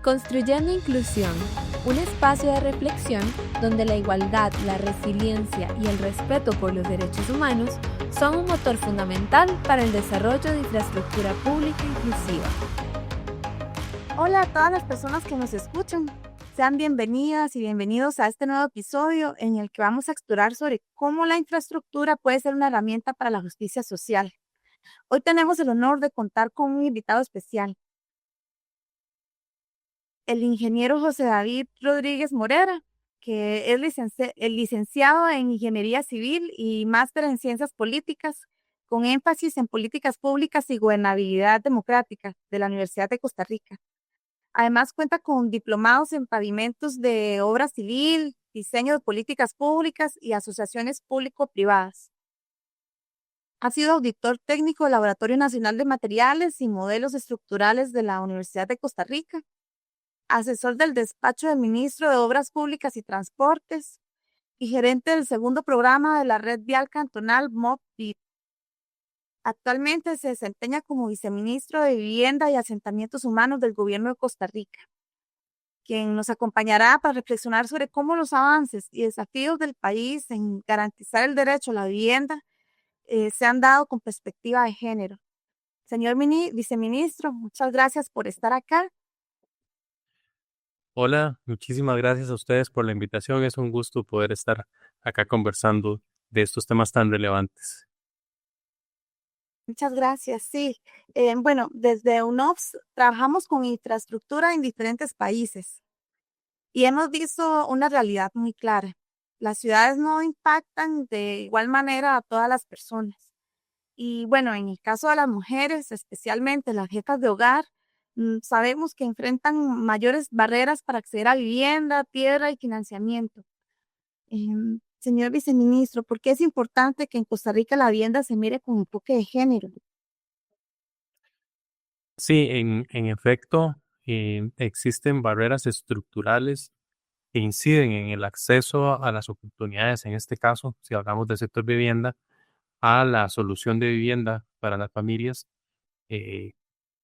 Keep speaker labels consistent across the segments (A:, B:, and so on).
A: Construyendo Inclusión, un espacio de reflexión donde la igualdad, la resiliencia y el respeto por los derechos humanos son un motor fundamental para el desarrollo de infraestructura pública inclusiva. Hola a todas las personas que nos escuchan. Sean bienvenidas y bienvenidos a este nuevo episodio en el que vamos a explorar sobre cómo la infraestructura puede ser una herramienta para la justicia social. Hoy tenemos el honor de contar con un invitado especial, el ingeniero José David Rodríguez Morera, que es licenciado en Ingeniería Civil y máster en Ciencias Políticas, con énfasis en políticas públicas y gobernabilidad democrática de la Universidad de Costa Rica. Además, cuenta con diplomados en pavimentos de obra civil, diseño de políticas públicas y asociaciones público-privadas. Ha sido auditor técnico del Laboratorio Nacional de Materiales y Modelos Estructurales de la Universidad de Costa Rica, asesor del despacho del ministro de Obras Públicas y Transportes y gerente del segundo programa de la red vial cantonal MOVBID. Actualmente se desempeña como viceministro de Vivienda y Asentamientos Humanos del Gobierno de Costa Rica, quien nos acompañará para reflexionar sobre cómo los avances y desafíos del país en garantizar el derecho a la vivienda se han dado con perspectiva de género. Señor viceministro, muchas gracias por estar acá.
B: Hola, muchísimas gracias a ustedes por la invitación. Es un gusto poder estar acá conversando de estos temas tan relevantes.
A: Muchas gracias, sí. Bueno, desde UNOPS trabajamos con infraestructura en diferentes países y hemos visto una realidad muy clara. Las ciudades no impactan de igual manera a todas las personas. Y bueno, en el caso de las mujeres, especialmente las jefas de hogar, sabemos que enfrentan mayores barreras para acceder a vivienda, tierra y financiamiento. Señor viceministro, ¿por qué es importante que en Costa Rica la vivienda se mire con enfoque de género?
B: Sí, en efecto, existen barreras estructurales que inciden en el acceso a las oportunidades, en este caso, si hablamos del sector vivienda, a la solución de vivienda para las familias eh,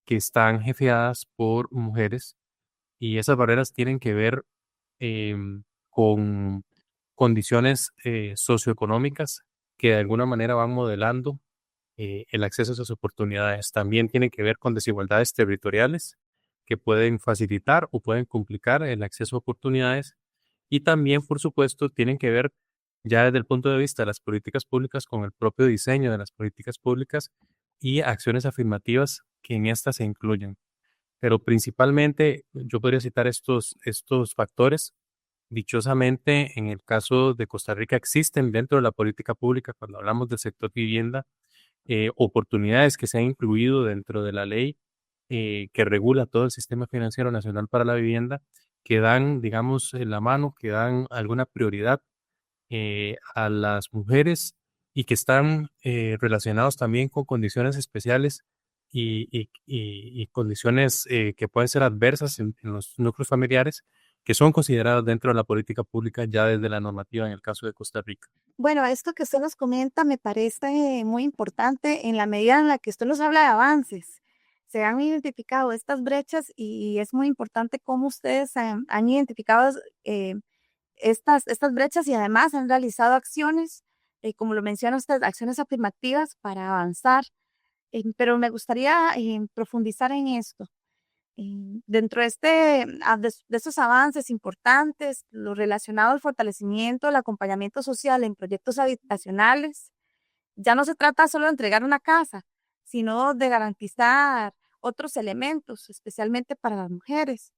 B: que están jefeadas por mujeres, y esas barreras tienen que ver con condiciones socioeconómicas que de alguna manera van modelando el acceso a esas oportunidades. También tiene que ver con desigualdades territoriales que pueden facilitar o pueden complicar el acceso a oportunidades, y también, por supuesto, tienen que ver ya desde el punto de vista de las políticas públicas con el propio diseño de las políticas públicas y acciones afirmativas que en estas se incluyen. Pero principalmente yo podría citar estos factores. Dichosamente, en el caso de Costa Rica existen dentro de la política pública, cuando hablamos del sector vivienda, oportunidades que se han incluido dentro de la ley que regula todo el sistema financiero nacional para la vivienda, que dan, digamos, la mano, que dan alguna prioridad a las mujeres y que están relacionados también con condiciones especiales y condiciones que pueden ser adversas en los núcleos familiares, que son consideradas dentro de la política pública ya desde la normativa en el caso de Costa Rica.
A: Bueno, esto que usted nos comenta me parece muy importante en la medida en la que usted nos habla de avances. Se han identificado estas brechas y es muy importante cómo ustedes han identificado eh, estas brechas y además han realizado acciones, como lo menciona usted, acciones afirmativas para avanzar. Pero me gustaría profundizar en esto. Dentro de, de estos avances importantes, lo relacionado al fortalecimiento, el acompañamiento social en proyectos habitacionales, ya no se trata solo de entregar una casa, sino de garantizar otros elementos, especialmente para las mujeres.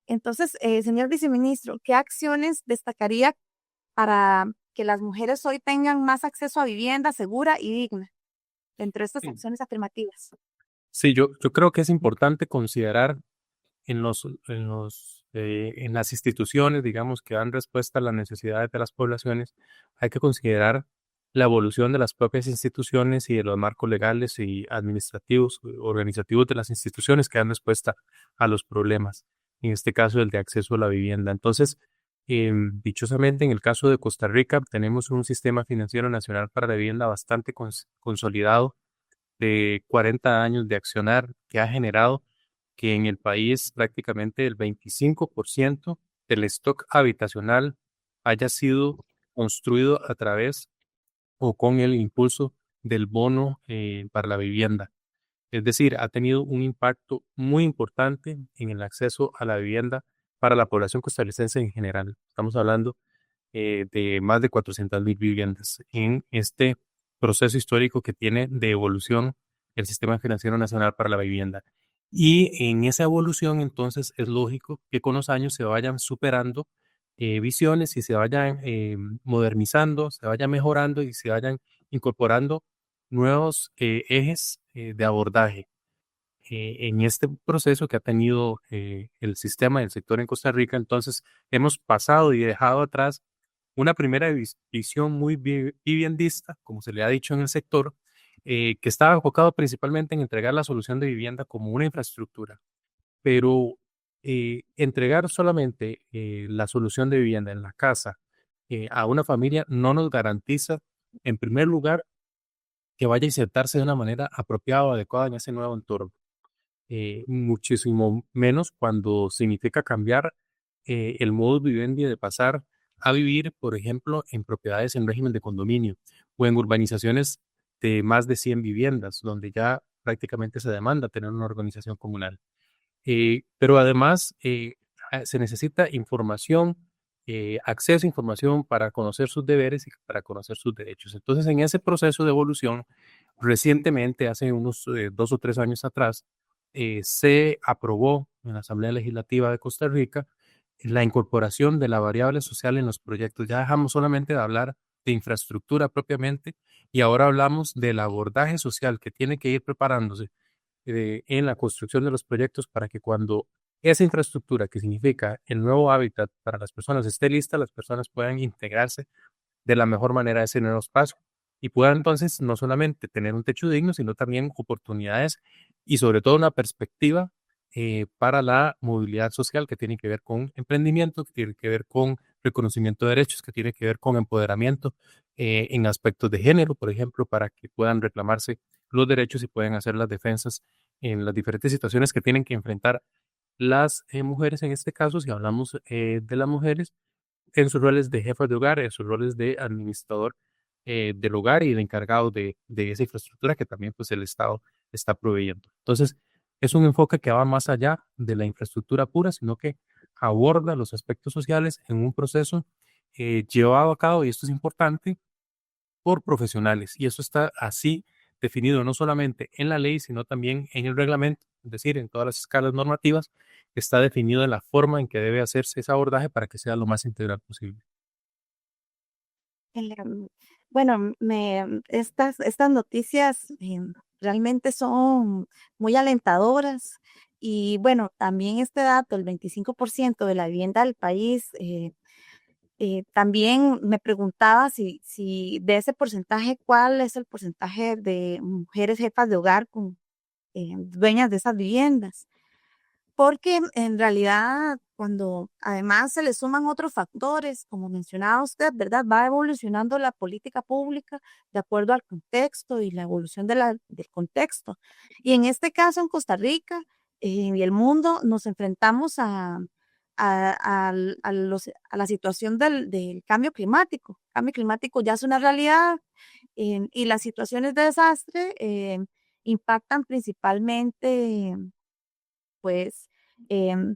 A: Entonces, señor viceministro, ¿qué acciones destacaría para que las mujeres hoy tengan más acceso a vivienda segura y digna dentro de estas
B: Sí,
A: acciones afirmativas?
B: sí, yo creo que es importante considerar en las instituciones, digamos, que dan respuesta a las necesidades de las poblaciones, hay que considerar la evolución de las propias instituciones y de los marcos legales y administrativos, organizativos de las instituciones que dan respuesta a los problemas, en este caso el de acceso a la vivienda. Entonces, dichosamente, en el caso de Costa Rica, tenemos un sistema financiero nacional para la vivienda bastante consolidado, de 40 años de accionar, que ha generado que en el país prácticamente el 25% del stock habitacional haya sido construido a través o con el impulso del bono para la vivienda. Es decir, ha tenido un impacto muy importante en el acceso a la vivienda para la población costarricense en general. Estamos hablando de más de 400.000 viviendas en este proceso histórico que tiene de evolución el Sistema Financiero Nacional para la Vivienda. Y en esa evolución, entonces, es lógico que con los años se vayan superando visiones y se vayan modernizando, se vayan mejorando y se vayan incorporando nuevos ejes de abordaje. En este proceso que ha tenido el sistema del sector en Costa Rica, entonces hemos pasado y dejado atrás una primera visión muy viviendista, como se le ha dicho en el sector, que estaba enfocado principalmente en entregar la solución de vivienda como una infraestructura, pero entregar solamente la solución de vivienda en la casa a una familia no nos garantiza, en primer lugar, que vaya a insertarse de una manera apropiada o adecuada en ese nuevo entorno. Muchísimo menos cuando significa cambiar el modus vivendi de pasar a vivir, por ejemplo, en propiedades en régimen de condominio o en urbanizaciones de más de 100 viviendas, donde ya prácticamente se demanda tener una organización comunal. Pero además se necesita información, acceso a información para conocer sus deberes y para conocer sus derechos. Entonces, en ese proceso de evolución, recientemente, hace unos 2 o 3 años atrás, se aprobó en la Asamblea Legislativa de Costa Rica la incorporación de la variable social en los proyectos. Ya dejamos solamente de hablar de infraestructura propiamente y ahora hablamos del abordaje social que tiene que ir preparándose en la construcción de los proyectos para que cuando esa infraestructura, que significa el nuevo hábitat para las personas, esté lista, las personas puedan integrarse de la mejor manera a ese nuevo espacio y puedan entonces no solamente tener un techo digno, sino también oportunidades y sobre todo una perspectiva para la movilidad social que tiene que ver con emprendimiento, que tiene que ver con reconocimiento de derechos, que tiene que ver con empoderamiento en aspectos de género, por ejemplo, para que puedan reclamarse los derechos y puedan hacer las defensas en las diferentes situaciones que tienen que enfrentar las mujeres, en este caso, si hablamos de las mujeres, en sus roles de jefas de hogar, en sus roles de administrador del hogar y de encargado de esa infraestructura que también pues el Estado está proveyendo. Entonces, es un enfoque que va más allá de la infraestructura pura, sino que aborda los aspectos sociales en un proceso llevado a cabo, y esto es importante, por profesionales. Y eso está así definido no solamente en la ley, sino también en el reglamento, es decir, en todas las escalas normativas, está definido en la forma en que debe hacerse ese abordaje para que sea lo más integral posible.
A: Em, Bueno, estas noticias realmente son muy alentadoras y bueno, también este dato, el 25% de la vivienda del país, también me preguntaba si de ese porcentaje, ¿cuál es el porcentaje de mujeres jefas de hogar con dueñas de esas viviendas? Porque en realidad, cuando además se le suman otros factores, como mencionaba usted, ¿verdad? Va evolucionando la política pública de acuerdo al contexto y la evolución del contexto. Y en este caso, en Costa Rica y el mundo, nos enfrentamos a la situación del cambio climático. El cambio climático ya es una realidad y las situaciones de desastre impactan principalmente pues em,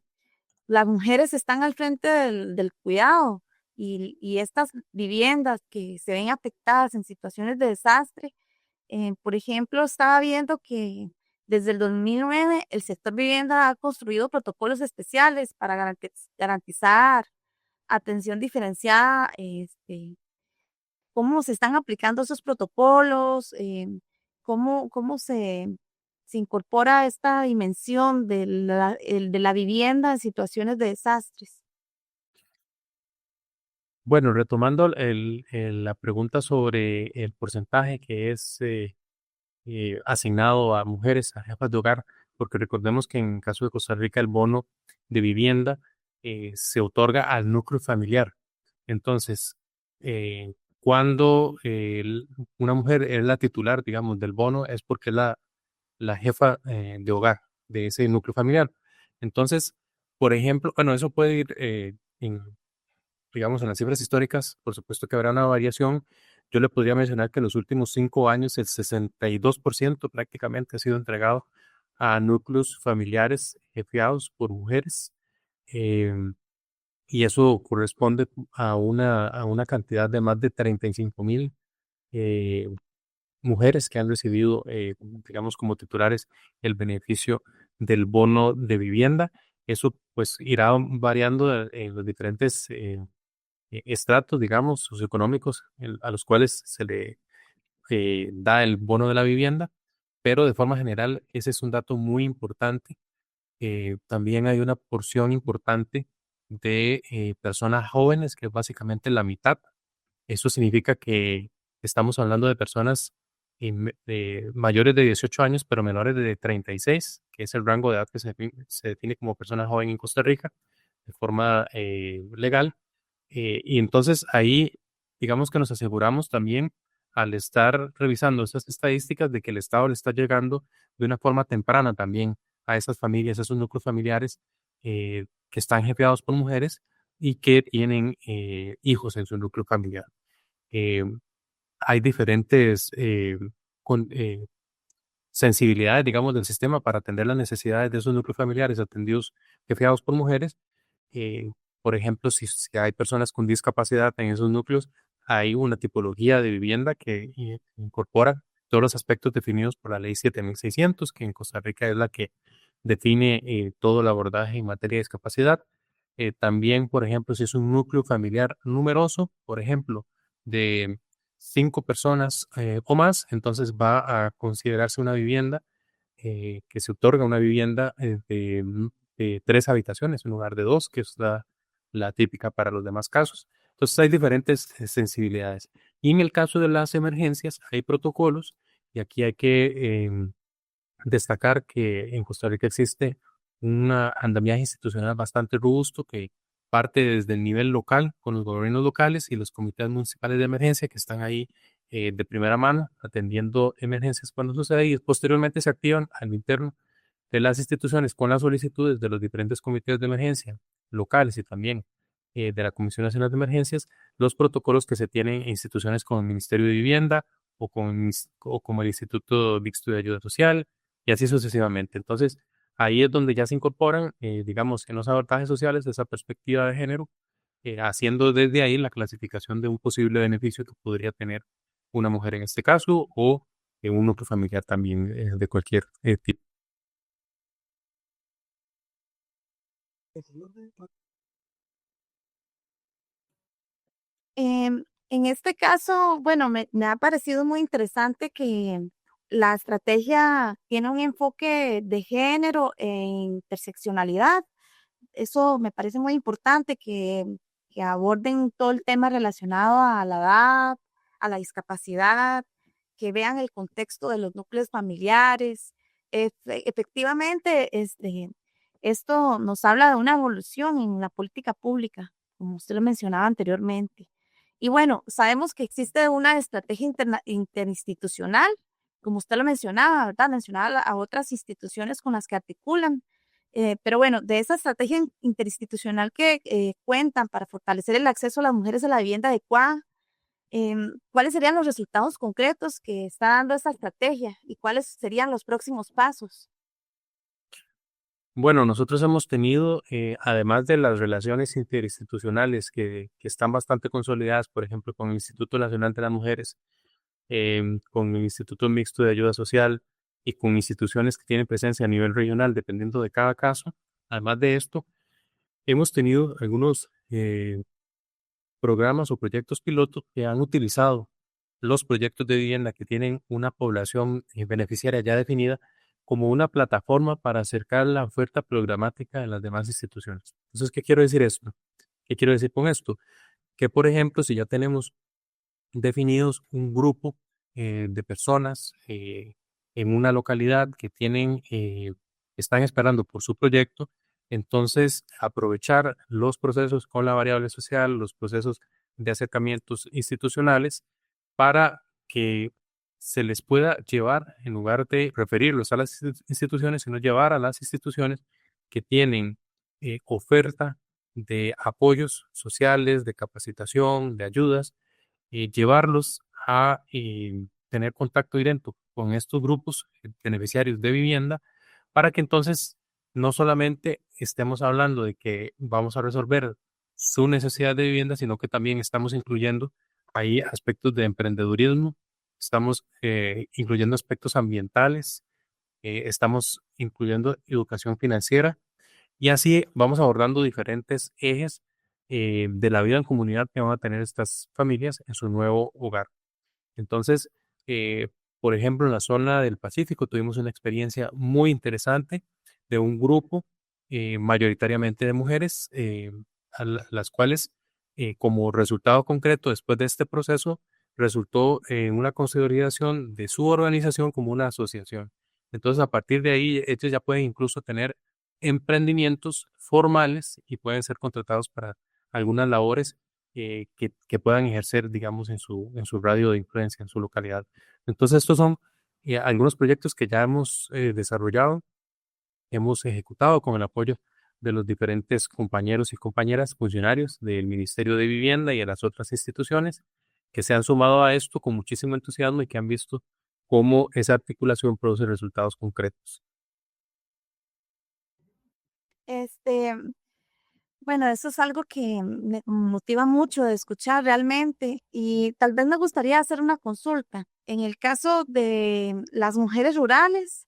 A: las mujeres están al frente del cuidado y estas viviendas que se ven afectadas en situaciones de desastre, por ejemplo, estaba viendo que desde el 2009 el sector vivienda ha construido protocolos especiales para garantizar atención diferenciada, cómo se están aplicando esos protocolos, cómo se incorpora esta dimensión de la vivienda en situaciones de desastres.
B: Bueno, retomando la pregunta sobre el porcentaje que es asignado a mujeres, a jefas de hogar, porque recordemos que en el caso de Costa Rica el bono de vivienda se otorga al núcleo familiar. Entonces, cuando una mujer es la titular, digamos, del bono, es porque es la jefa de hogar. de ese núcleo familiar. Entonces, por ejemplo, bueno, eso puede ir digamos, en las cifras históricas, por supuesto que habrá una variación. Yo le podría mencionar que en los últimos 5 años el 62% prácticamente ha sido entregado a núcleos familiares jefeados por mujeres. em, y eso corresponde a una cantidad de más de 35,000 eh, mujeres que han recibido, digamos, como titulares el beneficio del bono de vivienda. Eso pues irá variando en los diferentes estratos, digamos, socioeconómicos a los cuales se le da el bono de la vivienda, pero de forma general ese es un dato muy importante. También hay una porción importante de personas jóvenes, que es básicamente la mitad. Eso significa que estamos hablando de personas mayores de 18 años, pero menores de 36, que es el rango de edad que se define como persona joven en Costa Rica de forma legal. Y entonces ahí, digamos que nos aseguramos también al estar revisando estas estadísticas de que el Estado le está llegando de una forma temprana también a esas familias, a esos núcleos familiares que están jefeados por mujeres y que tienen hijos en su núcleo familiar. Eh, Hay diferentes sensibilidades, digamos, del sistema para atender las necesidades de esos núcleos familiares atendidos, jefeados por mujeres. eh, por ejemplo, si hay personas con discapacidad en esos núcleos, hay una tipología de vivienda que incorpora todos los aspectos definidos por la ley 7600, que en Costa Rica es la que define todo el abordaje en materia de discapacidad. También, por ejemplo, si es un núcleo familiar numeroso, por ejemplo, de 5 personas o más, entonces va a considerarse una vivienda que se otorga una vivienda de 3 habitaciones en lugar de 2, que es la típica para los demás casos. Entonces hay diferentes sensibilidades. Y en el caso de las emergencias hay protocolos y aquí hay que destacar que en Costa Rica existe un andamiaje institucional bastante robusto que parte desde el nivel local con los gobiernos locales y los comités municipales de emergencia que están ahí de primera mano atendiendo emergencias cuando sucede y posteriormente se activan al interno de las instituciones con las solicitudes de los diferentes comités de emergencia locales y también de la Comisión Nacional de Emergencias, los protocolos que se tienen en instituciones como el Ministerio de Vivienda o como el Instituto Mixto de Ayuda Social y así sucesivamente. Entonces, ahí es donde ya se incorporan, digamos, en los abordajes sociales esa perspectiva de género, haciendo desde ahí la clasificación de un posible beneficio que podría tener una mujer en este caso o un núcleo familiar también de cualquier tipo.
A: En este caso, bueno, me ha parecido muy interesante que la estrategia tiene un enfoque de género e interseccionalidad. Eso me parece muy importante que aborden todo el tema relacionado a la edad, a la discapacidad, que vean el contexto de los núcleos familiares. Efectivamente, esto nos habla de una evolución en la política pública, como usted lo mencionaba anteriormente. Y bueno, sabemos que existe una estrategia interinstitucional, como usted lo mencionaba, ¿verdad? Mencionaba a otras instituciones con las que articulan. Pero bueno, de esa estrategia interinstitucional que cuentan para fortalecer el acceso a las mujeres a la vivienda adecuada, ¿cuáles serían los resultados concretos que está dando esta estrategia y cuáles serían los próximos pasos?
B: Bueno, nosotros hemos tenido, además de las relaciones interinstitucionales que están bastante consolidadas, por ejemplo, con el Instituto Nacional de las Mujeres, con el Instituto Mixto de Ayuda Social y con instituciones que tienen presencia a nivel regional, dependiendo de cada caso. Además de esto, hemos tenido algunos programas o proyectos pilotos que han utilizado los proyectos de vivienda que tienen una población beneficiaria ya definida como una plataforma para acercar la oferta programática de las demás instituciones. Entonces, ¿qué quiero decir esto? ¿Qué quiero decir con esto? Que, por ejemplo, si ya tenemos definidos un grupo de personas en una localidad que están esperando por su proyecto, entonces aprovechar los procesos con la variable social, los procesos de acercamientos institucionales para que se les pueda llevar, en lugar de referirlos a las instituciones, sino llevar a las instituciones que tienen oferta de apoyos sociales, de capacitación, de ayudas, llevarlos a tener contacto directo con estos grupos beneficiarios de vivienda para que entonces no solamente estemos hablando de que vamos a resolver su necesidad de vivienda, sino que también estamos incluyendo ahí aspectos de emprendedurismo, estamos incluyendo aspectos ambientales, estamos incluyendo educación financiera y así vamos abordando diferentes ejes de la vida en comunidad que van a tener estas familias en su nuevo hogar. Entonces, por ejemplo, en la zona del Pacífico tuvimos una experiencia muy interesante de un grupo mayoritariamente de mujeres, las cuales, como resultado concreto después de este proceso, resultó en una consolidación de su organización como una asociación. Entonces, a partir de ahí, ellos ya pueden incluso tener emprendimientos formales y pueden ser contratados para algunas labores que puedan ejercer, digamos, en su radio de influencia, en su localidad. Entonces, estos son algunos proyectos que ya hemos desarrollado, hemos ejecutado con el apoyo de los diferentes compañeros y compañeras funcionarios del Ministerio de Vivienda y de las otras instituciones que se han sumado a esto con muchísimo entusiasmo y que han visto cómo esa articulación produce resultados concretos.
A: Este, bueno, eso es algo que me motiva mucho de escuchar realmente y tal vez me gustaría hacer una consulta. En el caso de las mujeres rurales,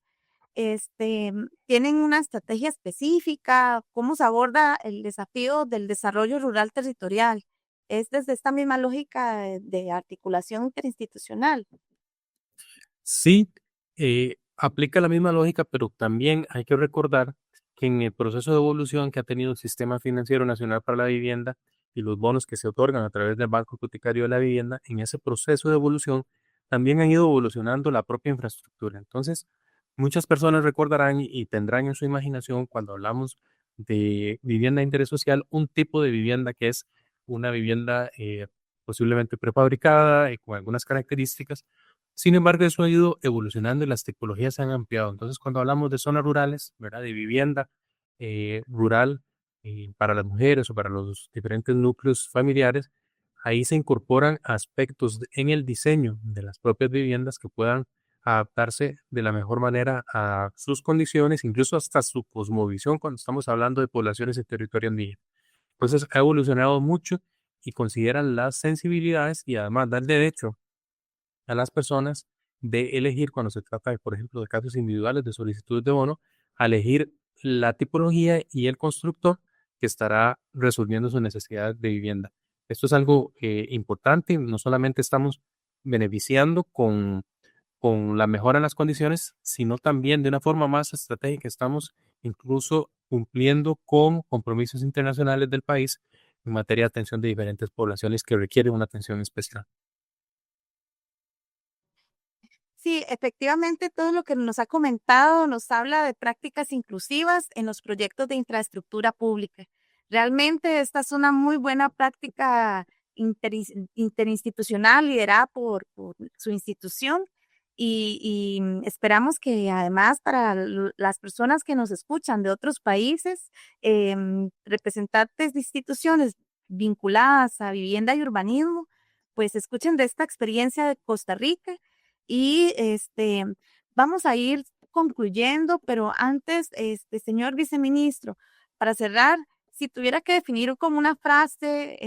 A: ¿tienen una estrategia específica? ¿Cómo se aborda el desafío del desarrollo rural territorial? ¿Es desde esta misma lógica de articulación interinstitucional?
B: Sí, aplica la misma lógica, pero también hay que recordar que en el proceso de evolución que ha tenido el Sistema Financiero Nacional para la Vivienda y los bonos que se otorgan a través del Banco Hipotecario de la Vivienda, en ese proceso de evolución también han ido evolucionando la propia infraestructura. Entonces, muchas personas recordarán y tendrán en su imaginación cuando hablamos de vivienda de interés social, un tipo de vivienda que es una vivienda posiblemente prefabricada y con algunas características. Sin embargo, eso ha ido evolucionando y las tecnologías se han ampliado. Entonces, cuando hablamos de zonas rurales, ¿verdad? De vivienda rural para las mujeres o para los diferentes núcleos familiares, ahí se incorporan aspectos en el diseño de las propias viviendas que puedan adaptarse de la mejor manera a sus condiciones, incluso hasta su cosmovisión cuando estamos hablando de poblaciones en territorio andino. Entonces, ha evolucionado mucho y consideran las sensibilidades y además da el derecho a las personas de elegir cuando se trata de, por ejemplo, de casos individuales de solicitudes de bono, a elegir la tipología y el constructor que estará resolviendo su necesidad de vivienda. Esto es algo importante, no solamente estamos beneficiando con la mejora en las condiciones, sino también de una forma más estratégica estamos incluso cumpliendo con compromisos internacionales del país en materia de atención de diferentes poblaciones que requieren una atención especial.
A: Sí, efectivamente, todo lo que nos ha comentado nos habla de prácticas inclusivas en los proyectos de infraestructura pública. Realmente esta es una muy buena práctica interinstitucional liderada por su institución y esperamos que además para las personas que nos escuchan de otros países, representantes de instituciones vinculadas a vivienda y urbanismo, pues escuchen de esta experiencia de Costa Rica y vamos a ir concluyendo, pero antes, señor viceministro, para cerrar, si tuviera que definir como una frase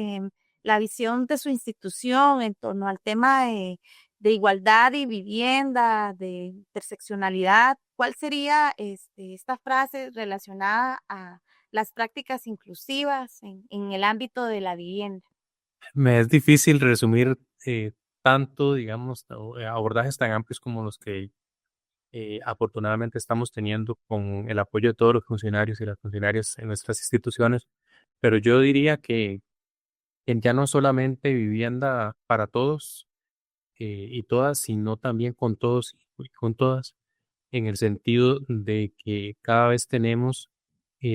A: la visión de su institución en torno al tema de igualdad y vivienda, de interseccionalidad, ¿cuál sería esta frase relacionada a las prácticas inclusivas en el ámbito de la vivienda?
B: Me es difícil resumir tanto, digamos, abordajes tan amplios como los que afortunadamente estamos teniendo con el apoyo de todos los funcionarios y las funcionarias en nuestras instituciones, pero yo diría que ya no solamente vivienda para todos y todas, sino también con todos y con todas, en el sentido de que cada vez tenemos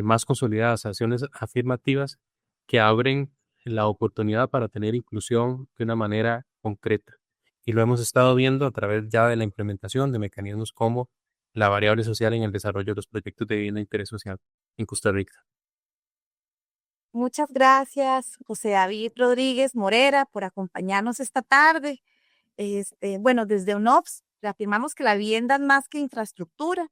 B: más consolidadas acciones afirmativas que abren la oportunidad para tener inclusión de una manera concreta. y lo hemos estado viendo a través ya de la implementación de mecanismos como la variable social en el desarrollo de los proyectos de vivienda de interés social en Costa Rica.
A: Muchas gracias, José David Rodríguez Morera, por acompañarnos esta tarde. Bueno, desde UNOPS reafirmamos que la vivienda es más que infraestructura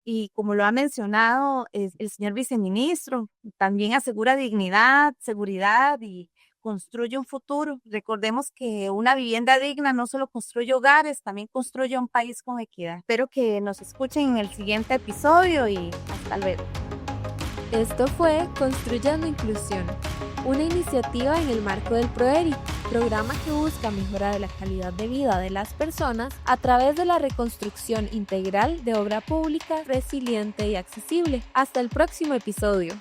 A: y como lo ha mencionado el señor viceministro, también asegura dignidad, seguridad y construye un futuro. Recordemos que una vivienda digna no solo construye hogares, también construye un país con equidad. Espero que nos escuchen en el siguiente episodio y hasta luego.
C: Esto fue Construyendo Inclusión, una iniciativa en el marco del PROERI, programa que busca mejorar la calidad de vida de las personas a través de la reconstrucción integral de obra pública resiliente y accesible. Hasta el próximo episodio.